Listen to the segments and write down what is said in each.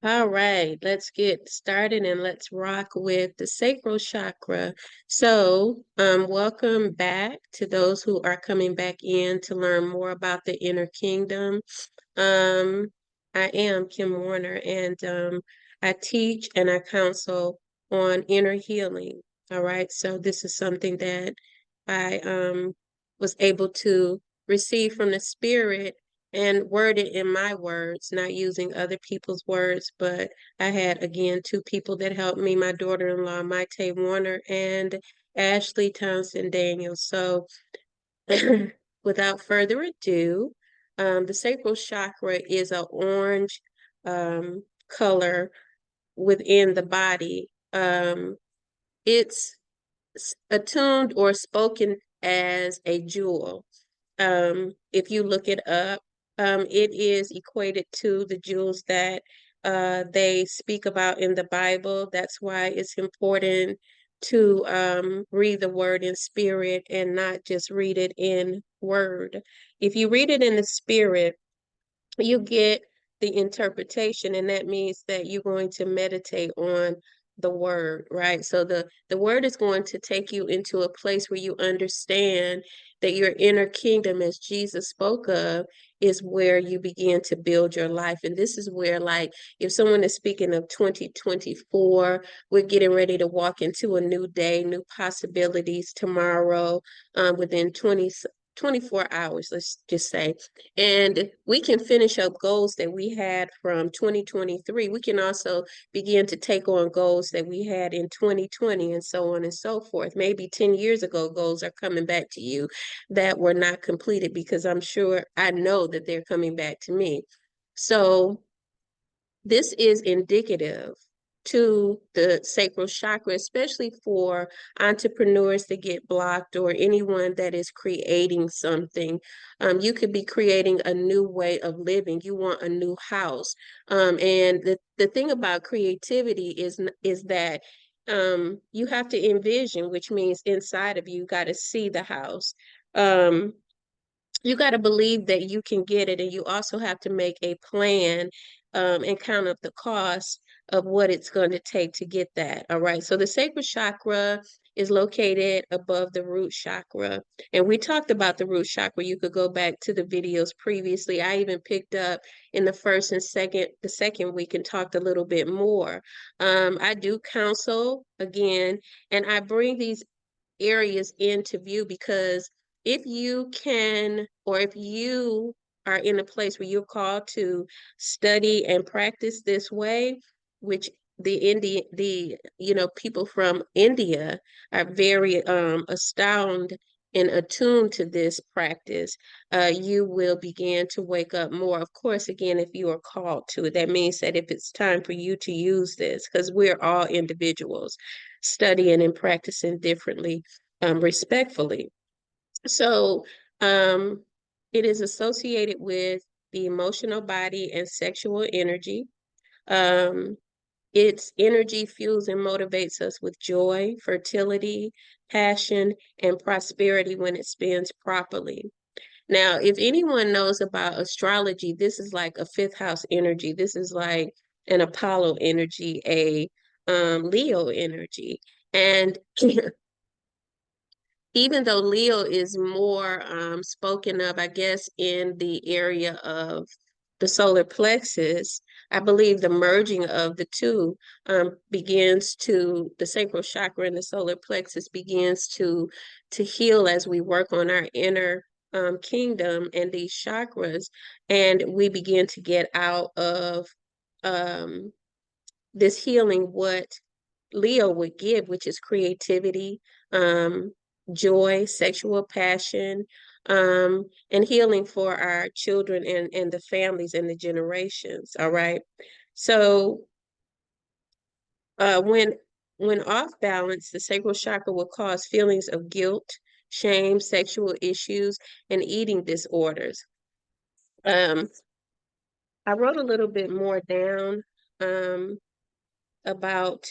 All right, let's get started and let's rock with the sacral chakra. So, welcome back to those who are coming back in to learn more about the inner kingdom. Um, I am Kim Warner, and I teach and I counsel on inner healing. All right, so this is something that I was able to receive from the spirit and word it in my words, not using other people's words. But I had, again, two people that helped me, my daughter-in-law, Maite Warner, and Ashley Townsend Daniels. So without further ado, the sacral chakra is an orange color within the body. It's attuned or spoken as a jewel. If you look it up, it is equated to the jewels that they speak about in the Bible. That's why it's important to read the word in spirit and not just read it in word. If you read it in the spirit, you get the interpretation, and that means that you're going to meditate on the word, right? So the word is going to take you into a place where you understand that your inner kingdom, as Jesus spoke of, is where you begin to build your life. And this is where, like, if someone is speaking of 2024, we're getting ready to walk into a new day, new possibilities tomorrow, within 24 hours, let's just say. And we can finish up goals that we had from 2023. We can also begin to take on goals that we had in 2020 and so on and so forth. Maybe 10 years ago, goals are coming back to you that were not completed, because I know that they're coming back to me. So this is indicative to the sacral chakra, especially for entrepreneurs that get blocked or anyone that is creating something. You could be creating a new way of living. You want a new house. And the thing about creativity is that you have to envision, which means inside of you got to see the house. Um, you got to believe that you can get it, and you also have to make a plan and count up the cost of what it's going to take to get that. All right. So the sacral chakra is located above the root chakra. And we talked about the root chakra. You could go back to the videos previously. I even picked up in the first and the second week, and talked a little bit more. I do counsel again, and I bring these areas into view because if you can, or if you are in a place where you're called to study and practice this way, which the people from India are very astounded and attuned to this practice, you will begin to wake up more. Of course, again, if you are called to it, that means that if it's time for you to use this, because we're all individuals studying and practicing differently, respectfully. So um, it is associated with the emotional body and sexual energy. Um, its energy fuels and motivates us with joy, fertility, passion, and prosperity when it spins properly. Now, if anyone knows about astrology, this is like a fifth house energy. This is like an Apollo energy, a Leo energy. And even though Leo is more spoken of, I guess, in the area of the solar plexus, I believe the merging of the two the sacral chakra and the solar plexus begins to heal as we work on our inner kingdom and these chakras, and we begin to get out of um, this healing what Leo would give, which is creativity, um, joy, sexual passion, and healing for our children and the families and the generations. All right. So uh, when when off balance, the sacral chakra will cause feelings of guilt, shame, sexual issues, and eating disorders. Um, I wrote a little bit more down about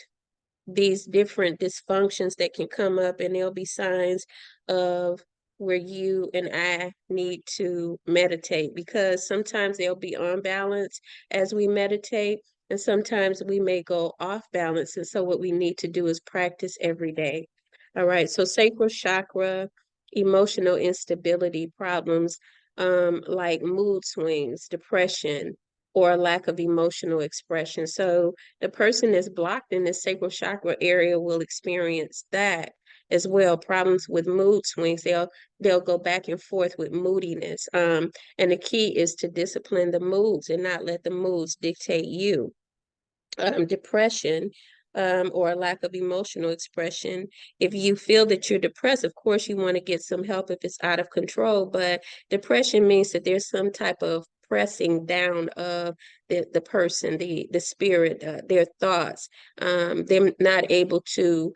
these different dysfunctions that can come up, and there'll be signs of where you and I need to meditate, because sometimes they'll be on balance as we meditate, And sometimes we may go off balance. And so what we need to do is practice every day. All right. So sacral chakra, emotional instability problems, like mood swings, depression, or a lack of emotional expression. So the person that's blocked in the sacral chakra area will experience that as well. Problems with mood swings. They'll go back and forth with moodiness. And the key is to discipline the moods and not let the moods dictate you. Depression, or a lack of emotional expression. If you feel that you're depressed, of course, you want to get some help if it's out of control. But depression means that there's some type of pressing down of the person, the spirit, their thoughts. They're not able to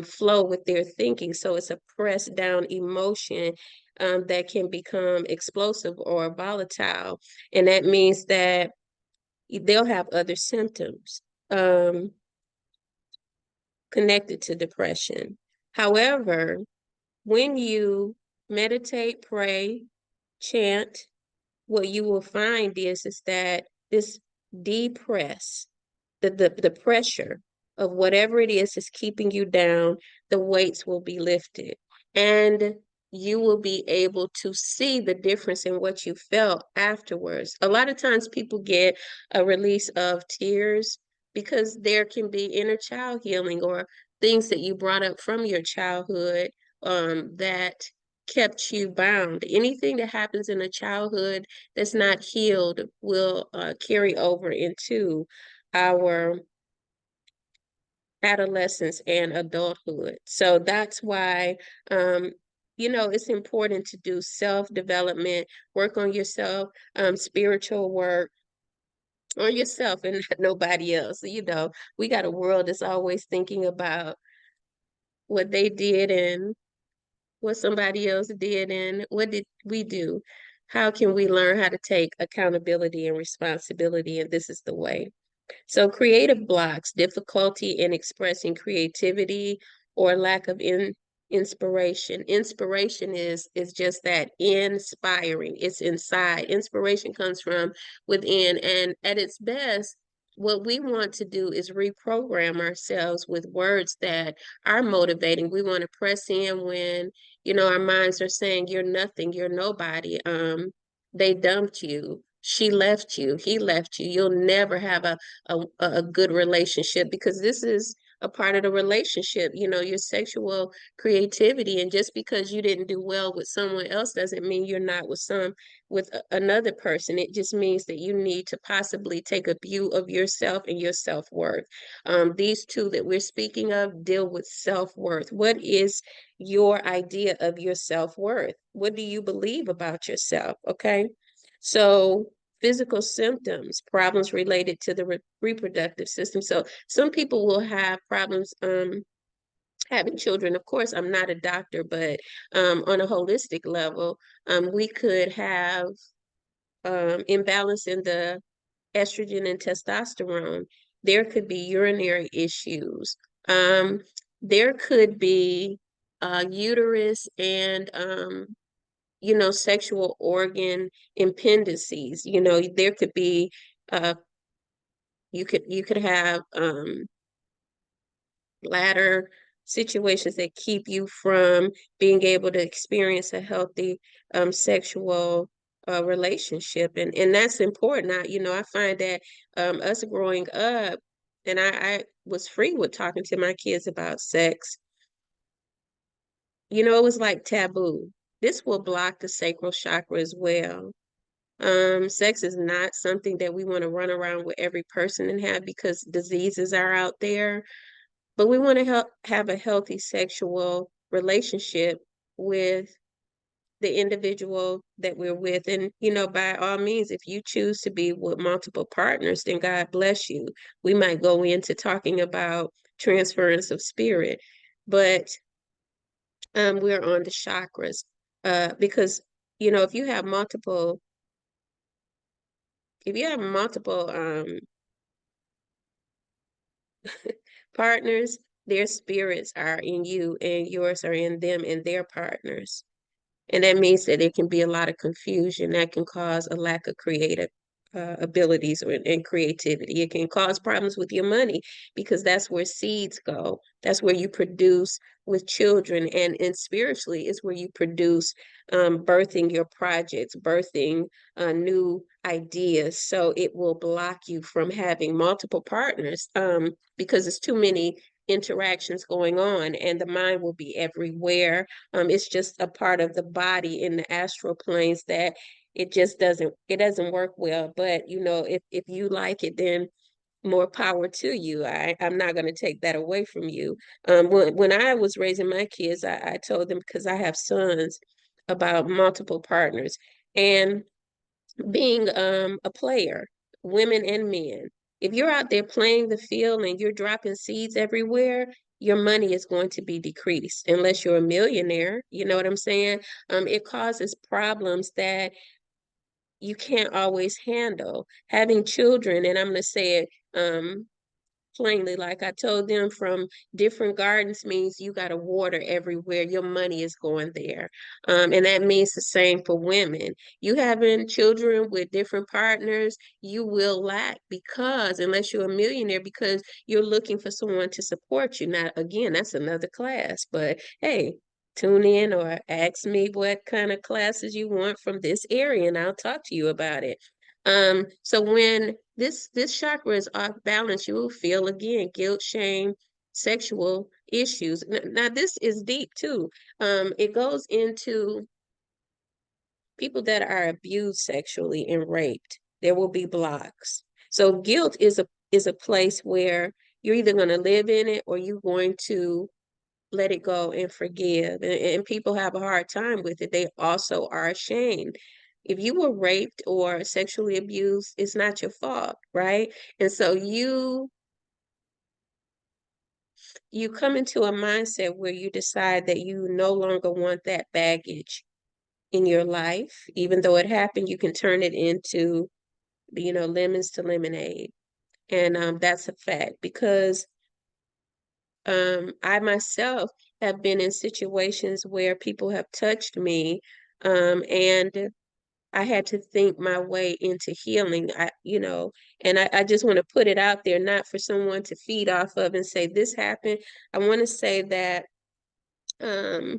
flow with their thinking. So it's a pressed down emotion that can become explosive or volatile. And that means that they'll have other symptoms connected to depression. However, when you meditate, pray, chant, what you will find is that this depress, the pressure of whatever it is that's keeping you down, the weights will be lifted. And you will be able to see the difference in what you felt afterwards. A lot of times people get a release of tears because there can be inner child healing or things that you brought up from your childhood that kept you bound. Anything that happens in a childhood that's not healed will carry over into our adolescence and adulthood. So that's why, it's important to do self-development, work on yourself, spiritual work on yourself and not nobody else. We got a world that's always thinking about what they did and what somebody else did and what did we do. How can we learn how to take accountability and responsibility? And this is the way. So creative blocks, difficulty in expressing creativity or lack of inspiration. Inspiration is just that, inspiring. It's inside. Inspiration comes from within. And at its best, what we want to do is reprogram ourselves with words that are motivating. We want to press in when, our minds are saying you're nothing, you're nobody. They dumped you. She left you. He left you. You'll never have a good relationship because this is a part of the relationship, your sexual creativity. And just because you didn't do well with someone else doesn't mean you're not with another person. It just means that you need to possibly take a view of yourself and your self-worth. These two that we're speaking of deal with self-worth. What is your idea of your self-worth? What do you believe about yourself? Okay. So physical symptoms, problems related to the reproductive system. So some people will have problems having children. Of course, I'm not a doctor, but on a holistic level, we could have imbalance in the estrogen and testosterone. There could be urinary issues. Um, there could be uterus and sexual organ impendencies. There could be you could have bladder situations that keep you from being able to experience a healthy sexual relationship. And that's important. I find that us growing up, and I was free with talking to my kids about sex. It was like taboo. This will block the sacral chakra as well. Sex is not something that we want to run around with every person and have because diseases are out there. But we want to have a healthy sexual relationship with the individual that we're with. And, by all means, if you choose to be with multiple partners, then God bless you. We might go into talking about transference of spirit, but we're on the chakras because, if you have multiple partners, their spirits are in you and yours are in them and their partners. And that means that there can be a lot of confusion that can cause a lack of abilities and creativity. It can cause problems with your money because that's where seeds go. That's where you produce with children, and spiritually is where you produce, birthing your projects, birthing new ideas. So it will block you from having multiple partners, because it's too many interactions going on, and the mind will be everywhere. It's just a part of the body in the astral planes that it doesn't work well. But if you like it, then more power to you. I'm not going to take that away from you. When I was raising my kids, I told them, because I have sons, about multiple partners and being a player, women and men. If you're out there playing the field and you're dropping seeds everywhere, your money is going to be decreased unless you're a millionaire. You know what I'm saying? It causes problems that you can't always handle. Having children, and I'm going to say it plainly, like I told them, from different gardens means you got to water everywhere. Your money is going there. And that means the same for women. You having children with different partners, you will lack, because unless you're a millionaire, because you're looking for someone to support you. Now, again, that's another class, but hey, tune in or ask me what kind of classes you want from this area, and I'll talk to you about it. So when this chakra is off balance, you will feel again guilt, shame, sexual issues. Now this is deep too. It goes into people that are abused sexually and raped. There will be blocks. So guilt is a place where you're either going to live in it or you're going to let it go and forgive. And people have a hard time with it. They also are ashamed. If you were raped or sexually abused, it's not your fault, right? And so you come into a mindset where you decide that you no longer want that baggage in your life. Even though it happened, you can turn it into, lemons to lemonade. And that's a fact, because I myself have been in situations where people have touched me, and I had to think my way into healing. And I just want to put it out there, not for someone to feed off of and say this happened. I want to say that um,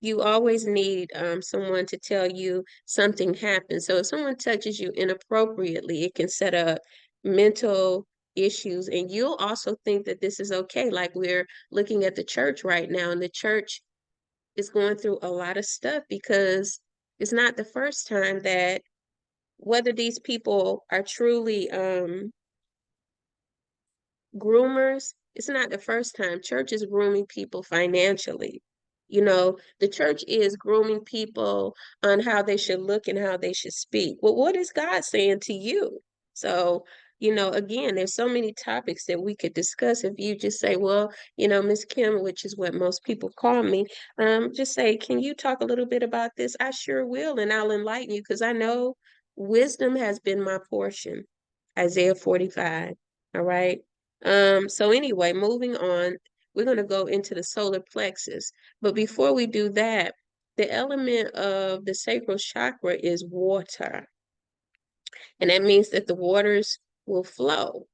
you always need someone to tell you something happened. So if someone touches you inappropriately, it can set up mental issues. And you'll also think that this is okay. Like we're looking at the church right now, and the church is going through a lot of stuff because it's not the first time that, whether these people are truly groomers, it's not the first time. Church is grooming people financially. The church is grooming people on how they should look and how they should speak. Well, what is God saying to you? So, again, there's so many topics that we could discuss. If you just say, well, Miss Kim, which is what most people call me, just say, can you talk a little bit about this? I sure will, and I'll enlighten you, because I know wisdom has been my portion. Isaiah 45. All right. So anyway, moving on, we're going to go into the solar plexus. But before we do that, the element of the sacral chakra is water. And that means that the waters will flow.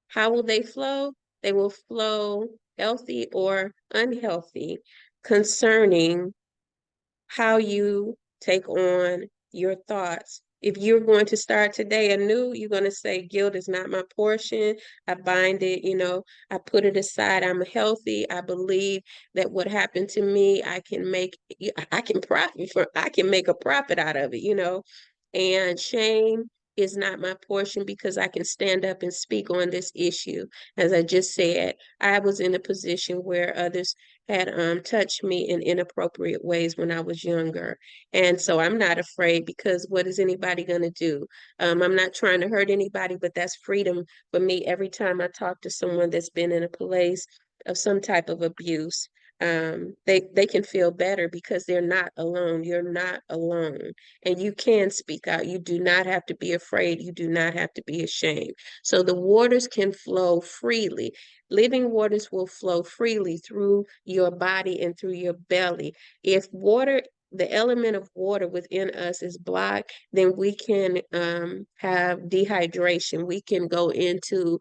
How will they flow? They will flow healthy or unhealthy concerning how you take on your thoughts. If you're going to start today anew, you're going to say, guilt is not my portion. I bind it, I put it aside. I'm healthy. I believe that what happened to me, I can make a profit out of it. And shame is not my portion, because I can stand up and speak on this issue. As I just said, I was in a position where others had touched me in inappropriate ways when I was younger. And so I'm not afraid, because what is anybody going to do? I'm not trying to hurt anybody, but that's freedom for me every time I talk to someone that's been in a place of some type of abuse. They can feel better because they're not alone. You're not alone, and you can speak out. You do not have to be afraid. You do not have to be ashamed. So the waters can flow freely. Living waters will flow freely through your body and through your belly. If water the element of water within us is blocked, then we can have dehydration. We can go into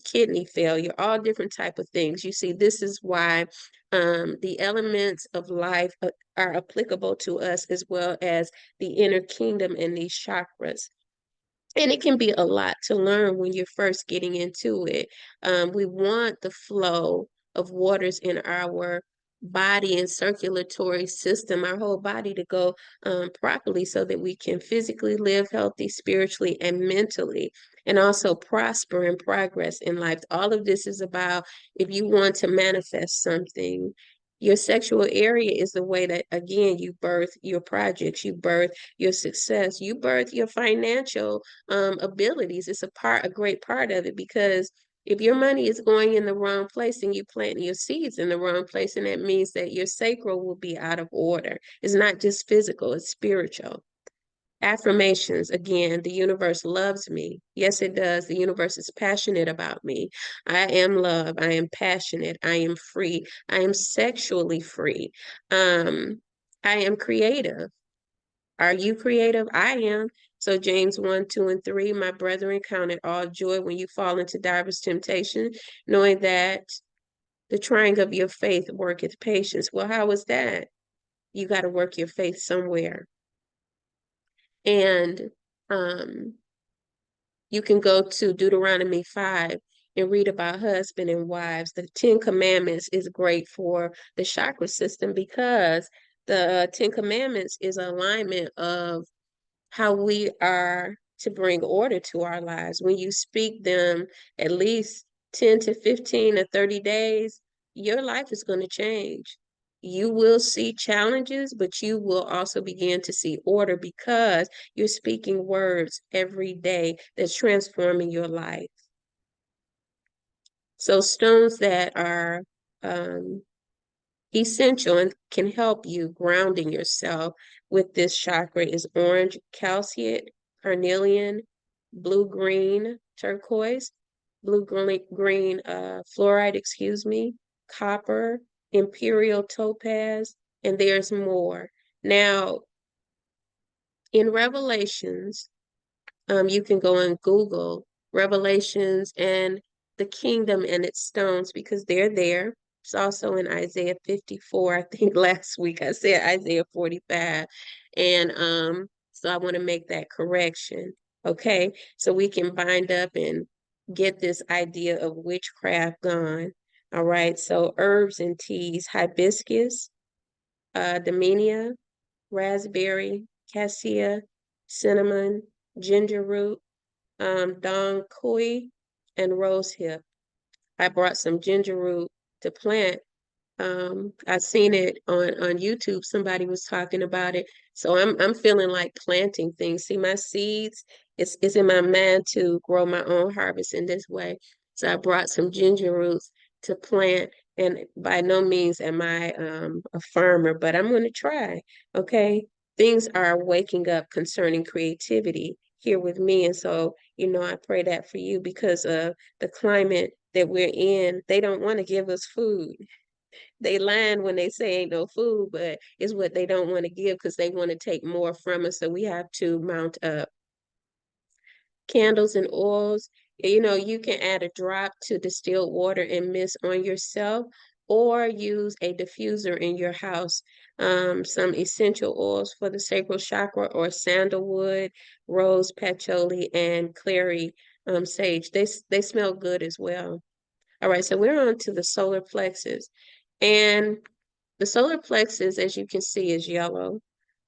kidney failure, all different type of things. You see, this is why the elements of life are applicable to us, as well as the inner kingdom and these chakras. And it can be a lot to learn when you're first getting into it. We want the flow of waters in our body and circulatory system, our whole body to go properly so that we can physically live healthy, spiritually, and mentally, and also prosper and progress in life. All of this is about if you want to manifest something. Your sexual area is the way that, again, you birth your projects, you birth your success, you birth your financial abilities. It's a great part of it, because if your money is going in the wrong place and you plant your seeds in the wrong place, and that means that your sacral will be out of order. It's not just physical, it's spiritual. Affirmations, again, the universe loves me. Yes, it does. The universe is passionate about me. I am love. I am passionate. I am free. I am sexually free. I am creative. Are you creative? I am. So James 1, 2, and 3, my brethren, count it all joy when you fall into diverse temptation, knowing that the trying of your faith worketh patience. Well, how is that? You got to work your faith somewhere. And um, you can go to Deuteronomy 5 and read about husband and wives. The 10 Commandments is great for the chakra system, because the 10 Commandments is alignment of how we are to bring order to our lives. When you speak them at least 10 to 15 or 30 days, your life is going to change. You will see challenges, but you will also begin to see order, because you're speaking words every day that's transforming your life. So stones that are essential and can help you grounding yourself with this chakra is orange calcite, carnelian, blue-green turquoise, blue-green fluorite, excuse me, copper, imperial topaz, and there's more. Now, in Revelations, you can go and Google Revelations and the kingdom and its stones, because they're there. It's also in Isaiah 54. I think last week I said Isaiah 45. And so I want to make that correction. Okay. So we can bind up and get this idea of witchcraft gone. All right. So herbs and teas, hibiscus, domenia, raspberry, cassia, cinnamon, ginger root, dong kui, and rose hip. I brought some ginger root to plant. I seen it on YouTube. Somebody was talking about it. So I'm feeling like planting things. See, my seeds, it's in my mind to grow my own harvest in this way. So I brought some ginger roots to plant. And by no means am I a farmer, but I'm going to try. Okay. Things are waking up concerning creativity here with me. And so, I pray that for you, because of the climate that we're in. They don't want to give us food. They lying when they say ain't no food, but it's what they don't want to give, because they want to take more from us. So we have to mount up. Candles and oils, you can add a drop to distilled water and mist on yourself, or use a diffuser in your house. Some essential oils for the sacral chakra, or sandalwood, rose, patchouli, and clary sage. They smell good as well. All right, so we're on to the solar plexus. And the solar plexus, as you can see, is yellow.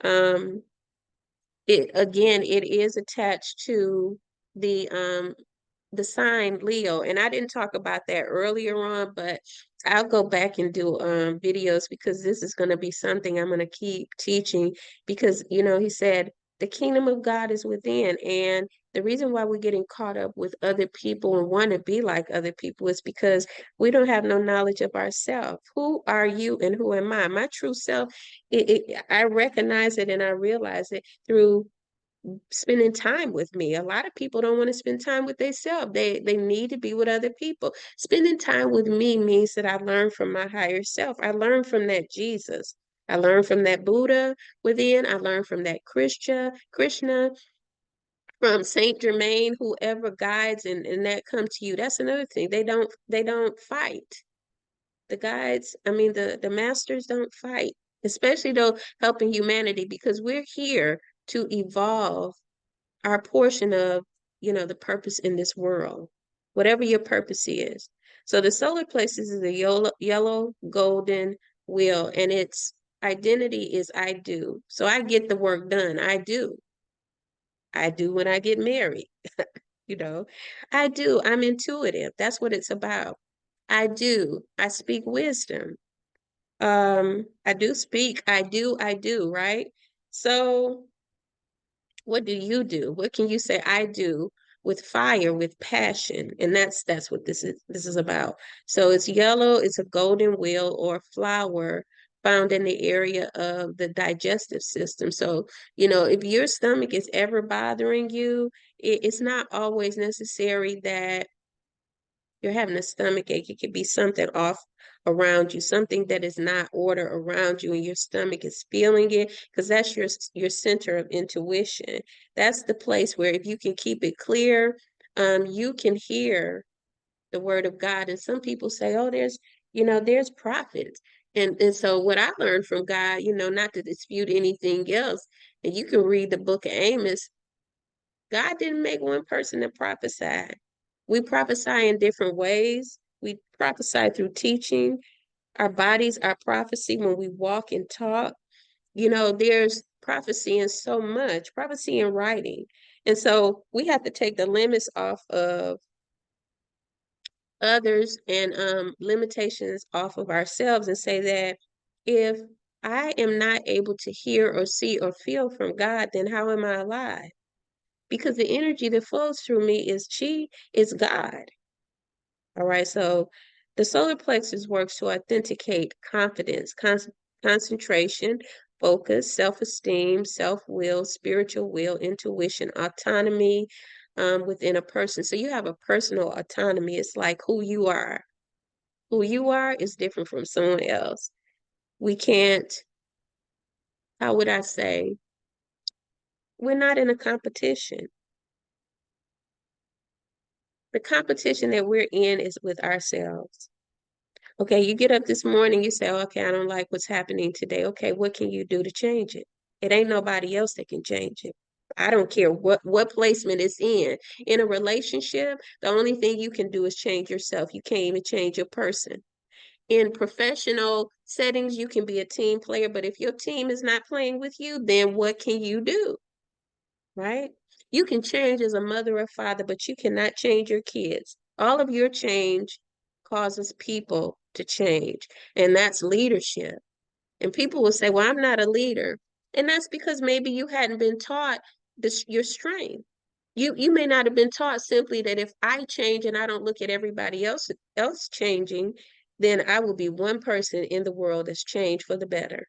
It is attached to the sign Leo, and I didn't talk about that earlier on, but I'll go back and do videos, because this is going to be something I'm going to keep teaching, because he said the kingdom of God is within, and the reason why we're getting caught up with other people and want to be like other people is because we don't have no knowledge of ourselves. Who are you and who am I? My true self, I recognize it and I realize it through spending time with me. A lot of people don't want to spend time with themselves. They need to be with other people. Spending time with me means that I learn from my higher self. I learn from that Jesus. I learned from that Buddha within. I learned from that Krishna, from Saint Germain, whoever guides and that come to you. That's another thing. They don't fight. The guides, I mean the masters don't fight, especially though helping humanity, because we're here to evolve our portion of, the purpose in this world, whatever your purpose is. So the solar plexus is a yellow golden wheel, and its identity is I do. So I get the work done. I do. I do when I get married. you know, I do. I'm intuitive. That's what it's about. I do. I speak wisdom. I do speak. I do, right? So what do you do? What can you say I do with fire, with passion? And that's what this is about. So it's yellow, it's a golden wheel or flower found in the area of the digestive system. So, if your stomach is ever bothering you, it's not always necessary that you're having a stomach ache. It could be something off around you, something that is not order around you, and your stomach is feeling it, because that's your center of intuition. That's the place where if you can keep it clear, you can hear the word of God. And some people say, oh, there's prophets. And so what I learned from God, not to dispute anything else, and you can read the book of Amos, God didn't make one person to prophesy. We prophesy in different ways. We prophesy through teaching. Our bodies are prophecy when we walk and talk. There's prophecy in so much, prophecy in writing. And so we have to take the limits off of others and limitations off of ourselves and say that if I am not able to hear or see or feel from God, then how am I alive? Because the energy that flows through me is chi, is God. All right. So the solar plexus works to authenticate confidence, concentration, focus, self-esteem, self-will, spiritual will, intuition, autonomy within a person. So you have a personal autonomy. It's like who you are. Who you are is different from someone else. We can't, how would I say, we're not in a competition. The competition that we're in is with ourselves. Okay, you get up this morning, you say, okay, I don't like what's happening today. Okay, what can you do to change it? It ain't nobody else that can change it. I don't care what placement it's in. In a relationship, the only thing you can do is change yourself. You can't even change your person. In professional settings, you can be a team player, but if your team is not playing with you, then what can you do? Right? You can change as a mother or father, but you cannot change your kids. All of your change causes people to change, and that's leadership. And people will say, well, I'm not a leader. And that's because maybe you hadn't been taught your strength. You may not have been taught simply that if I change and I don't look at everybody else changing, then I will be one person in the world that's changed for the better.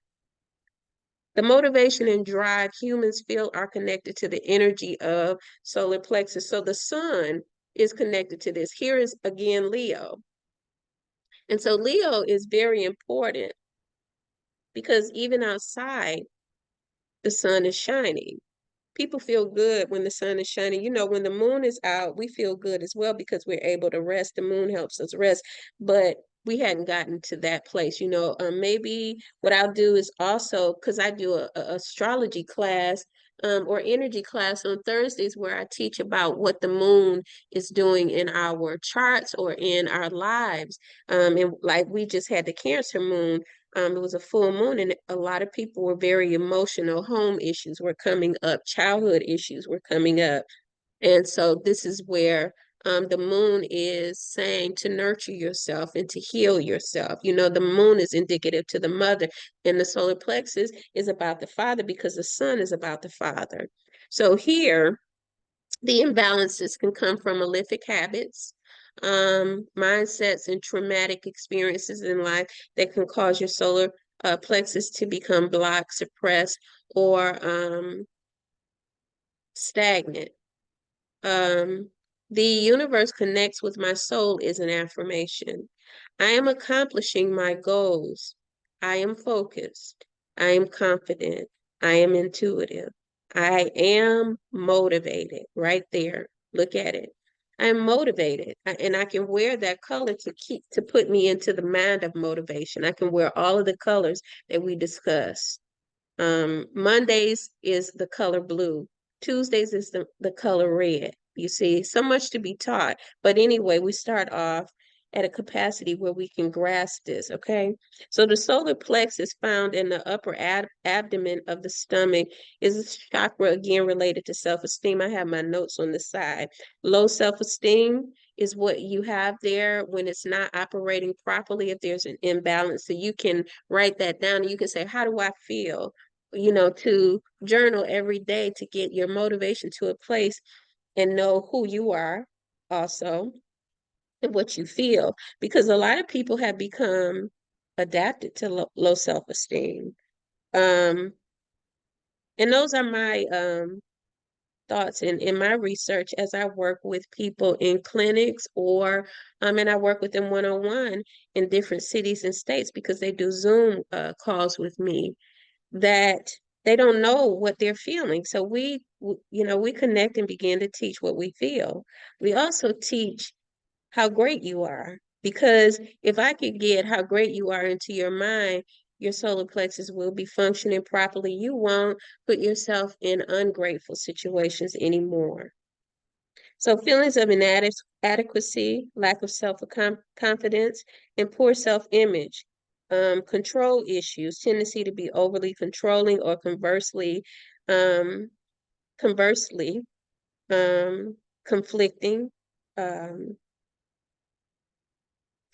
The motivation and drive humans feel are connected to the energy of solar plexus. So the sun is connected to this. Here is again Leo. And so Leo is very important because even outside, the sun is shining. People feel good when the sun is shining. When the moon is out, we feel good as well because we're able to rest. The moon helps us rest, but we hadn't gotten to that place. Maybe what I'll do is also, because I do a astrology class or energy class on Thursdays where I teach about what the moon is doing in our charts or in our lives. And like we just had the Cancer moon. It was a full moon, and a lot of people were very emotional. Home issues were coming up, childhood issues were coming up. And so this is where the moon is saying to nurture yourself and to heal yourself. The moon is indicative to the mother, and the solar plexus is about the father because the sun is about the father. So here, the imbalances can come from malefic habits, mindsets, and traumatic experiences in life that can cause your solar plexus to become blocked, suppressed, or stagnant. The universe connects with my soul is an affirmation. I am accomplishing my goals. I am focused. I am confident. I am intuitive. I am motivated. Right there. Look at it. I'm motivated, and I can wear that color to put me into the mind of motivation. I can wear all of the colors that we discussed. Mondays is the color blue. Tuesdays is the color red. You see, so much to be taught. But anyway, we start off at a capacity where we can grasp this, okay? So the solar plexus found in the upper abdomen of the stomach is a chakra, again, related to self-esteem. I have my notes on the side. Low self-esteem is what you have there when it's not operating properly, if there's an imbalance. So you can write that down and you can say, how do I feel? To journal every day to get your motivation to a place and know who you are also and what you feel. Because a lot of people have become adapted to low self-esteem. And those are my thoughts in my research as I work with people in clinics or and I work with them one-on-one in different cities and states because they do Zoom calls with me, that they don't know what they're feeling. So we connect and begin to teach what we feel. We also teach how great you are, because if I could get how great you are into your mind, your solar plexus will be functioning properly. You won't put yourself in ungrateful situations anymore. So feelings of inadequacy, lack of self-confidence, and poor self-image, control issues, tendency to be overly controlling, or um, conversely, conflicting, um,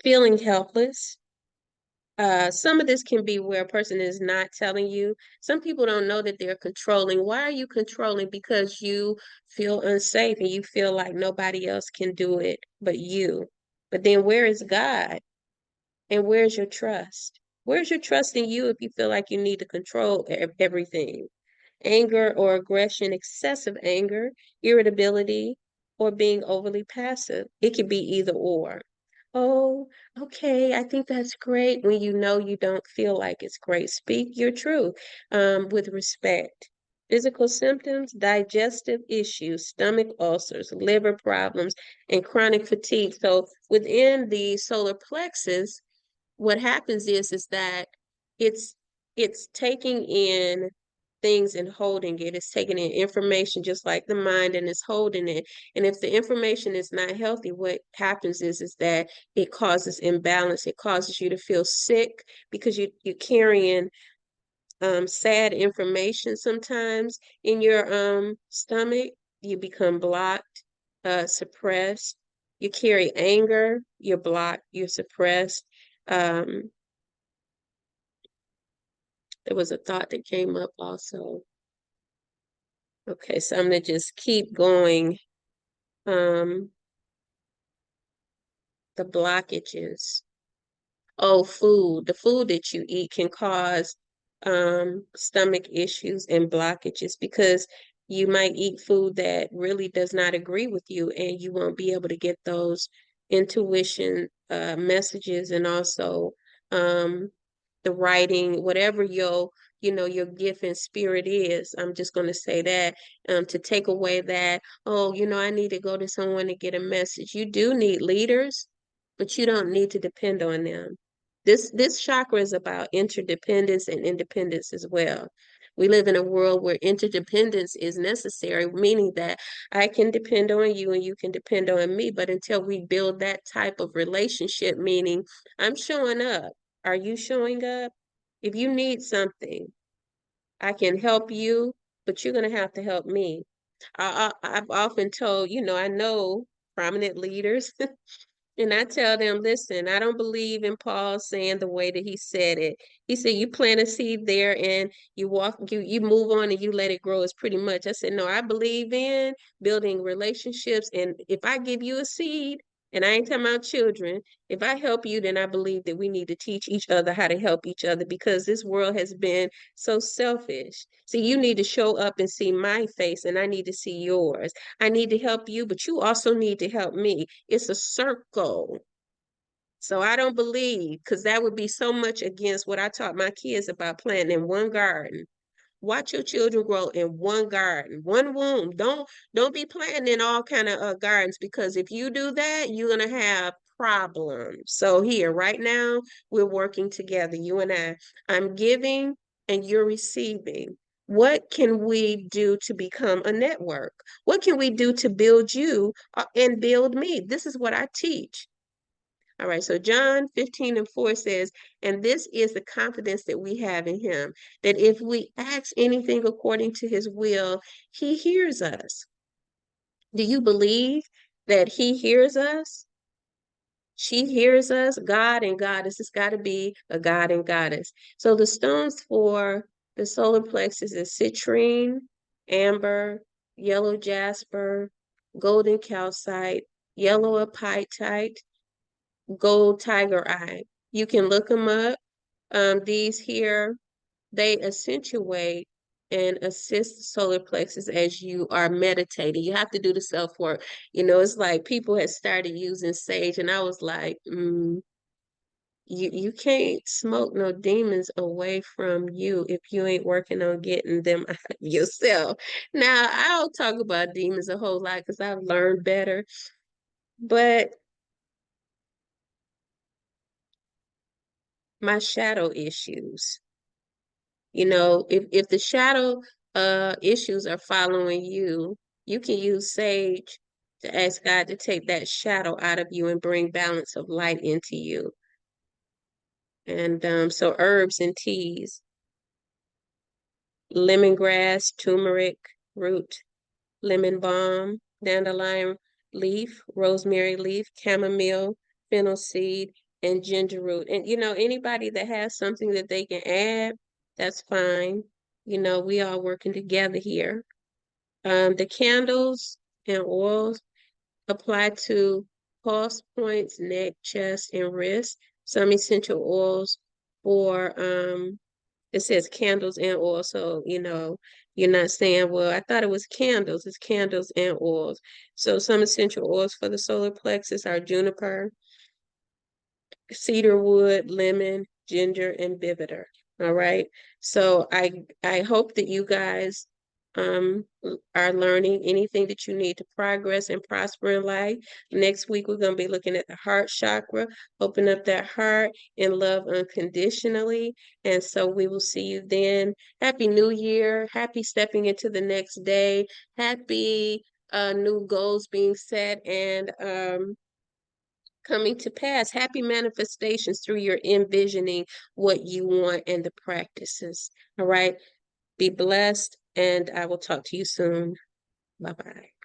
feeling helpless. Some of this can be where a person is not telling you. Some people don't know that they're controlling. Why are you controlling? Because you feel unsafe and you feel like nobody else can do it but you. But then where is God? And where's your trust? Where's your trust in you if you feel like you need to control everything? Anger or aggression, excessive anger, irritability, or being overly passive. It could be either or. Oh, okay, I think that's great when you know you don't feel like it's great. Speak your truth with respect. Physical symptoms, digestive issues, stomach ulcers, liver problems, and chronic fatigue. So within the solar plexus, what happens is that it's it's taking in things and holding it. It's taking in information just like the mind and it's holding it. And if the information is not healthy, what happens is that it causes imbalance. It causes you to feel sick because you're carrying sad information sometimes in your stomach. You become blocked, suppressed. You carry anger, you're blocked, you're suppressed. Um, there was a thought that came up also. Okay, so I'm gonna just keep going. Um, the blockages. Oh, food. The food that you eat can cause stomach issues and blockages because you might eat food that really does not agree with you, and you won't be able to get those intuition messages, and also um, the writing, whatever your gift and spirit is. I'm just going to say that to take away that, oh, I need to go to someone to get a message. You do need leaders, but you don't need to depend on them. This chakra is about interdependence and independence as well. We live in a world where interdependence is necessary, meaning that I can depend on you and you can depend on me. But until we build that type of relationship, meaning I'm showing up, are you showing up? If you need something, I can help you, but you're going to have to help me. I've often told, I know prominent leaders and I tell them, listen, I don't believe in Paul saying the way that he said it. He said, you plant a seed there and you move on and you let it grow. It's pretty much. I said, no, I believe in building relationships. And if I give you a seed, and I ain't talking about children, if I help you, then I believe that we need to teach each other how to help each other because this world has been so selfish. So you need to show up and see my face and I need to see yours. I need to help you, but you also need to help me. It's a circle. So I don't believe, because that would be so much against what I taught my kids about planting in one garden. Watch your children grow in one garden, one womb. Don't be planting in all kind of gardens, because if you do that, you're gonna have problems. So here, right now, we're working together, you and I. I'm giving and you're receiving. What can we do to become a network? What can we do to build you and build me? This is what I teach. All right, so John 15:4 says, and this is the confidence that we have in him, that if we ask anything according to his will, he hears us. Do you believe that he hears us? She hears us. God and goddess, it's got to be a God and goddess. So the stones for the solar plexus is citrine, amber, yellow jasper, golden calcite, yellow apatite, gold tiger eye. You can look them up. These here, they accentuate and assist the solar plexus as you are meditating. You have to do the self work. You know, it's like people had started using sage, and I was like, you can't smoke no demons away from you if you ain't working on getting them out of yourself. Now, I'll talk about demons a whole lot because I've learned better, but my shadow issues. You know, if the shadow issues are following you, you can use sage to ask God to take that shadow out of you and bring balance of light into you. And so herbs and teas, lemongrass, turmeric root, lemon balm, dandelion leaf, rosemary leaf, chamomile, fennel seed, and ginger root. And you know, anybody that has something that they can add, that's fine. You know, we all working together here. The candles and oils apply to pulse points, neck, chest, and wrist. Some essential oils for it says candles and oil. So, you know, you're not saying, well, I thought it was candles. It's candles and oils. So some essential oils for the solar plexus are juniper, cedar wood, lemon, ginger, and bitter. All right. So I hope that you guys are learning anything that you need to progress and prosper in life. Next week we're going to be looking at the heart chakra, open up that heart and love unconditionally. And so we will see you then. Happy New Year. Happy stepping into the next day. Happy new goals being set and coming to pass. Happy manifestations through your envisioning what you want and the practices. All right. Be blessed, and I will talk to you soon. Bye bye.